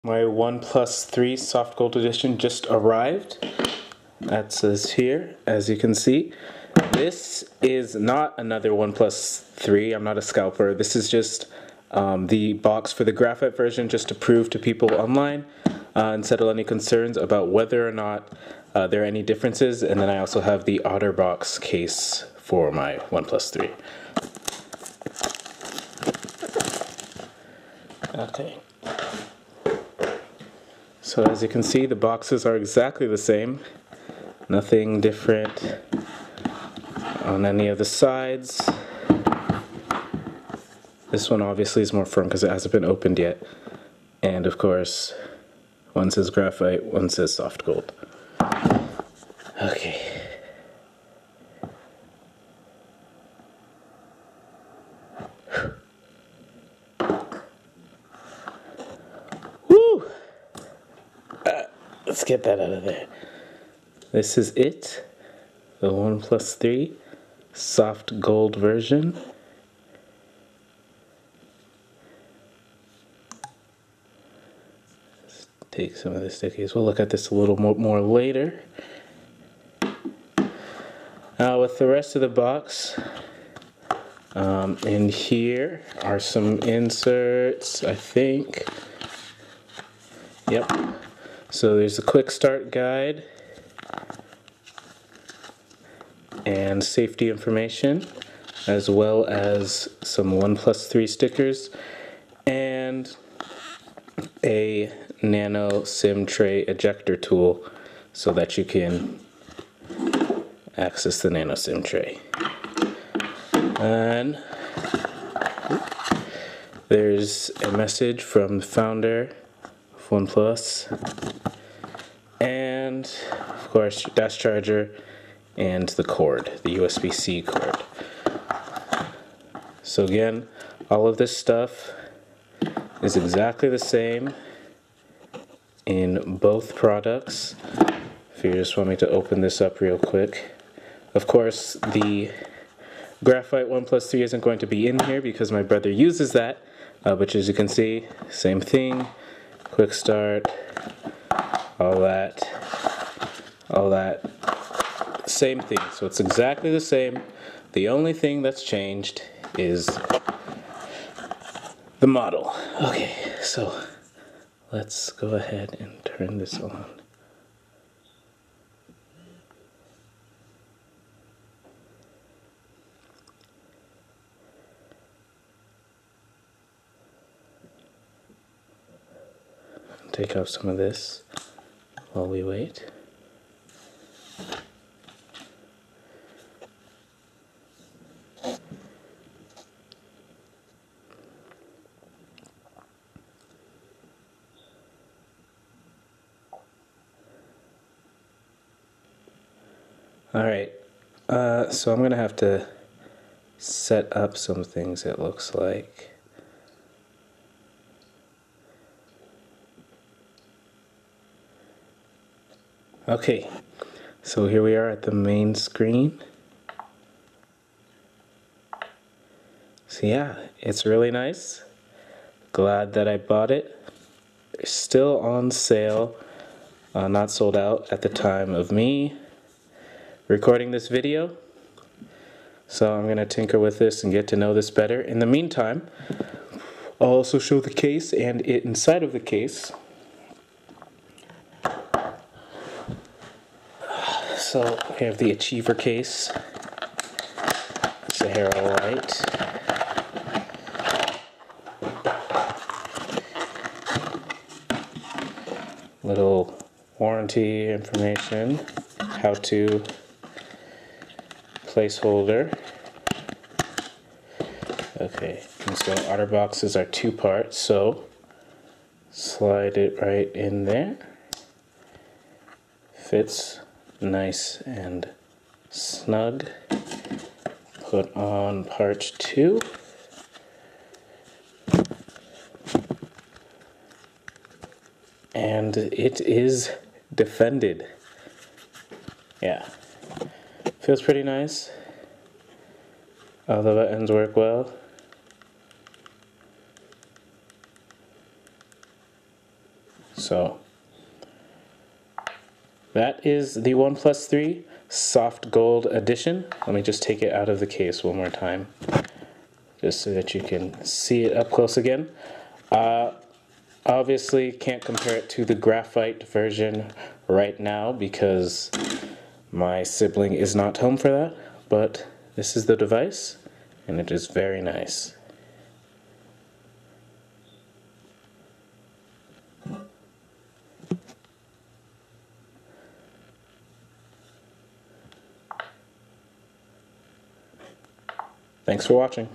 My OnePlus 3 Soft Gold Edition just arrived. That says here, as you can see. This is not another OnePlus 3. I'm not a scalper. This is just the box for the graphite version, just to prove to people online and settle any concerns about whether or not there are any differences. And then I also have the Otterbox case for my OnePlus 3. Okay. So as you can see, the boxes are exactly the same. Nothing different on any of the sides. This one obviously is more firm because it hasn't been opened yet. And of course, one says graphite, one says soft gold. Okay. Woo! Let's get that out of there. This is it, the OnePlus 3 soft gold version. Let's take some of the stickies. We'll look at this a little more later. With the rest of the box, in here are some inserts, I think. Yep. So there's a quick start guide and safety information, as well as some OnePlus 3 stickers and a nano SIM tray ejector tool so that you can access the nano SIM tray. And there's a message from the founder of OnePlus, and of course your dash charger and the cord, the USB-C cord. So again, all of this stuff is exactly the same in both products. If you just want me to open this up real quick. Of course, the graphite OnePlus 3 isn't going to be in here because my brother uses that, but as you can see, same thing, quick start, all that, same thing. So it's exactly the same. The only thing that's changed is the model. Okay, so let's go ahead and turn this on. Take out some of this while we wait. Alright, so I'm going to have to set up some things, it looks like. Okay, so here we are at the main screen. So yeah, it's really nice. Glad that I bought it. It's still on sale, not sold out at the time of me recording this video. So I'm going to tinker with this and get to know this better. In the meantime, I'll also show the case and it inside of the case. So we have the Achiever case, Sahara White, little warranty information, how-to placeholder. Okay, and so Otterboxes are two parts, so slide it right in there. Fits nice and snug. Put on part 2. And it is defended. Yeah. Feels pretty nice. All the buttons work well. So that is the OnePlus 3 Soft Gold Edition. Let me just take it out of the case one more time, just so that you can see it up close again. Obviously can't compare it to the graphite version right now because my sibling is not home for that, but this is the device and it is very nice. Thanks for watching.